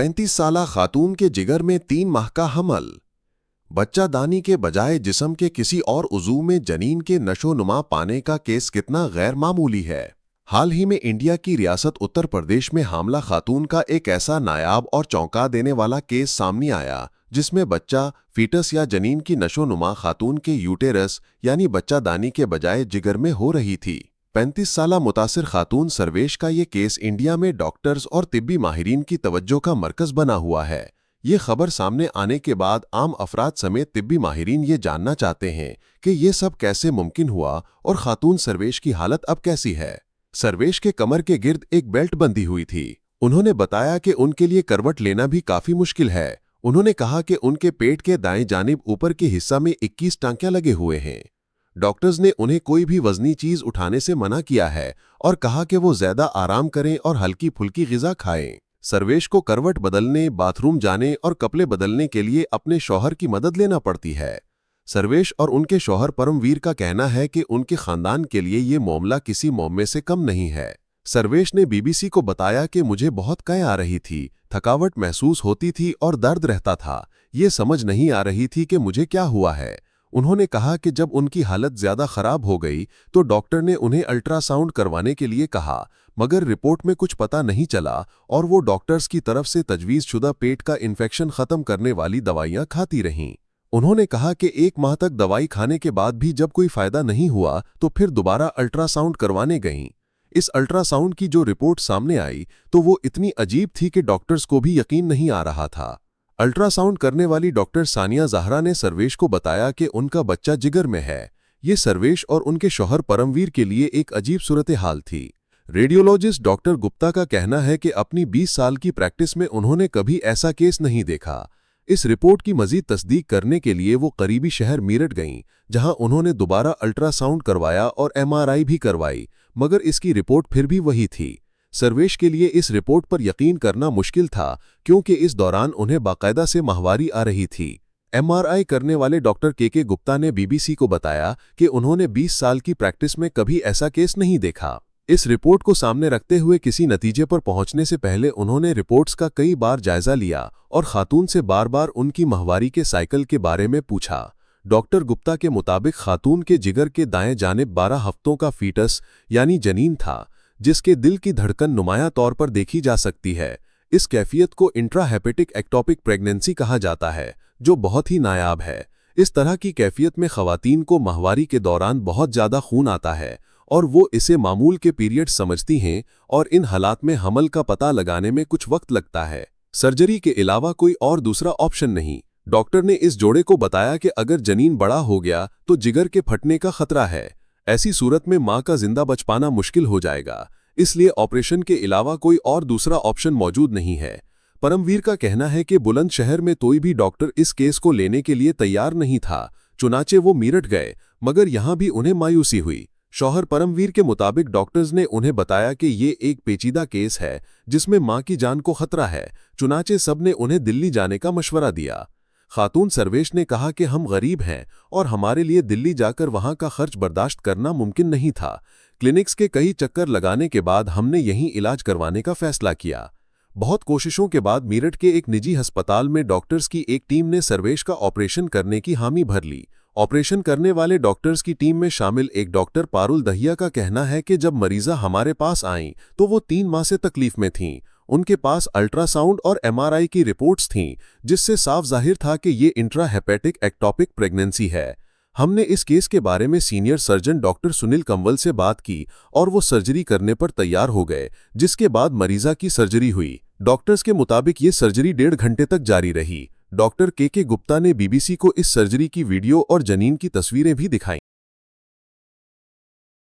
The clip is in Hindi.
35 साला खातून के जिगर में 3 माह का हमल। बच्चा दानी के बजाय जिस्म के किसी और उज़ू में जनीन के नशोनुमा पाने का केस कितना गैर मामूली है। हाल ही में इंडिया की रियासत उत्तर प्रदेश में हामला खातून का एक ऐसा नायाब और चौंका देने वाला केस सामने आया जिसमें बच्चा फीटस या जनीन की नशोनुमा खातून के यूटेरस यानी बच्चा दानी के बजाय जिगर में हो रही थी। 35 साला मुतासिर खातून सर्वेश का ये केस इंडिया में डॉक्टर्स और तिब्बी माहिरीन की तवज्जो का मरकज बना हुआ है। ये खबर सामने आने के बाद आम अफराद समेत तिब्बी माहिरीन ये जानना चाहते हैं कि ये सब कैसे मुमकिन हुआ और खातून सर्वेश की हालत अब कैसी है। सर्वेश के कमर के गिर्द एक बेल्ट बंधी हुई थी। उन्होंने बताया कि उनके लिए करवट लेना भी काफी मुश्किल है। उन्होंने कहा कि उनके पेट के दाएं जानिब ऊपर के हिस्सा में 21 टांकियां लगे हुए हैं। डॉक्टर्स ने उन्हें कोई भी वजनी चीज उठाने से मना किया है और कहा कि वो ज्यादा आराम करें और हल्की फुल्की ग़िज़ा खाएं। सर्वेश को करवट बदलने, बाथरूम जाने और कपड़े बदलने के लिए अपने शौहर की मदद लेना पड़ती है। सर्वेश और उनके शौहर परमवीर का कहना है कि उनके खानदान के लिए ये मामला किसी मुआवजे से कम नहीं है। सर्वेश ने बीबीसी को बताया कि मुझे बहुत कै आ रही थी, थकावट महसूस होती थी और दर्द रहता था। ये समझ नहीं आ रही थी कि मुझे क्या हुआ है। उन्होंने कहा कि जब उनकी हालत ज्यादा खराब हो गई तो डॉक्टर ने उन्हें अल्ट्रासाउंड करवाने के लिए कहा, मगर रिपोर्ट में कुछ पता नहीं चला और वो डॉक्टर्स की तरफ से तजवीज़शुदा पेट का इन्फेक्शन खत्म करने वाली दवाइयां खाती रहीं। उन्होंने कहा कि 1 माह तक दवाई खाने के बाद भी जब कोई फायदा नहीं हुआ तो फिर दोबारा अल्ट्रासाउंड करवाने गईं। इस अल्ट्रासाउंड की जो रिपोर्ट सामने आई तो वो इतनी अजीब थी कि डॉक्टर्स को भी यकीन नहीं आ रहा था। अल्ट्रासाउंड करने वाली डॉक्टर सानिया ज़हरा ने सर्वेश को बताया कि उनका बच्चा जिगर में है। ये सर्वेश और उनके शौहर परमवीर के लिए एक अजीब सूरत हाल थी। रेडियोलॉजिस्ट डॉक्टर गुप्ता का कहना है कि अपनी 20 साल की प्रैक्टिस में उन्होंने कभी ऐसा केस नहीं देखा। इस रिपोर्ट की मजीद तस्दीक करने के लिए वो करीबी शहर मीरठ गईं, जहां उन्होंने दोबारा अल्ट्रासाउंड करवाया और MRI भी करवाई, मगर इसकी रिपोर्ट फिर भी वही थी। सर्वेश के लिए इस रिपोर्ट पर यकीन करना मुश्किल था क्योंकि इस दौरान उन्हें बाकायदा से माहवारी आ रही थी। MRI करने वाले डॉक्टर के गुप्ता ने बीबीसी को बताया कि उन्होंने 20 साल की प्रैक्टिस में कभी ऐसा केस नहीं देखा। इस रिपोर्ट को सामने रखते हुए किसी नतीजे पर पहुंचने से पहले उन्होंने रिपोर्ट्स का कई बार जायजा लिया और खातून से बार बार उनकी माहवारी के साइकिल के बारे में पूछा। डॉक्टर गुप्ता के मुताबिक खातून के जिगर के दाएं जानिब 12 हफ्तों का फीटस यानी जनीन था, जिसके दिल की धड़कन नुमाया तौर पर देखी जा सकती है। इस कैफियत को इंट्राहेपेटिक एक्टोपिक प्रेगनेंसी कहा जाता है, जो बहुत ही नायाब है। इस तरह की कैफियत में खवातीन को माहवारी के दौरान बहुत ज़्यादा खून आता है और वो इसे मामूल के पीरियड समझती हैं और इन हालात में हमल का पता लगाने में कुछ वक्त लगता है। सर्जरी के अलावा कोई और दूसरा ऑप्शन नहीं। डॉक्टर ने इस जोड़े को बताया कि अगर जनीन बड़ा हो गया तो जिगर के फटने का खतरा है। ऐसी सूरत में मां का जिंदा बच पाना मुश्किल हो जाएगा, इसलिए ऑपरेशन के अलावा कोई और दूसरा ऑप्शन मौजूद नहीं है। परमवीर का कहना है कि बुलंदशहर में कोई भी डॉक्टर इस केस को लेने के लिए तैयार नहीं था, चुनाचे वो मीरठ गए, मगर यहां भी उन्हें मायूसी हुई। शौहर परमवीर के मुताबिक डॉक्टर्स ने उन्हें बताया कि ये एक पेचीदा केस है जिसमें मां की जान को खतरा है, चुनाचे सबने उन्हें दिल्ली जाने का मशवरा दिया। खातून सर्वेश ने कहा कि हम गरीब हैं और हमारे लिए दिल्ली जाकर वहां का खर्च बर्दाश्त करना मुमकिन नहीं था। क्लिनिक्स के कई चक्कर लगाने के बाद हमने यहीं इलाज करवाने का फैसला किया। बहुत कोशिशों के बाद मीरठ के एक निजी अस्पताल में डॉक्टर्स की एक टीम ने सर्वेश का ऑपरेशन करने की हामी भर ली। ऑपरेशन करने वाले डॉक्टर्स की टीम में शामिल एक डॉक्टर पारुल दहिया का कहना है कि जब मरीजा हमारे पास आईं तो वो 3 माह से तकलीफ में थीं। उनके पास अल्ट्रासाउंड और MRI की रिपोर्ट्स थीं, जिससे साफ जाहिर था कि ये इंट्राहेपेटिक एक्टोपिक प्रेगनेंसी है। हमने इस केस के बारे में senior surgeon doctor Sunil Kanwal से बात की और वो सर्जरी करने पर तैयार हो गए, जिसके बाद मरीजा की सर्जरी हुई। डॉक्टर्स के मुताबिक ये सर्जरी 1.5 घंटे तक जारी रही। डॉक्टर के गुप्ता ने बीबीसी को इस सर्जरी की वीडियो और जनीन की तस्वीरें भी दिखाई।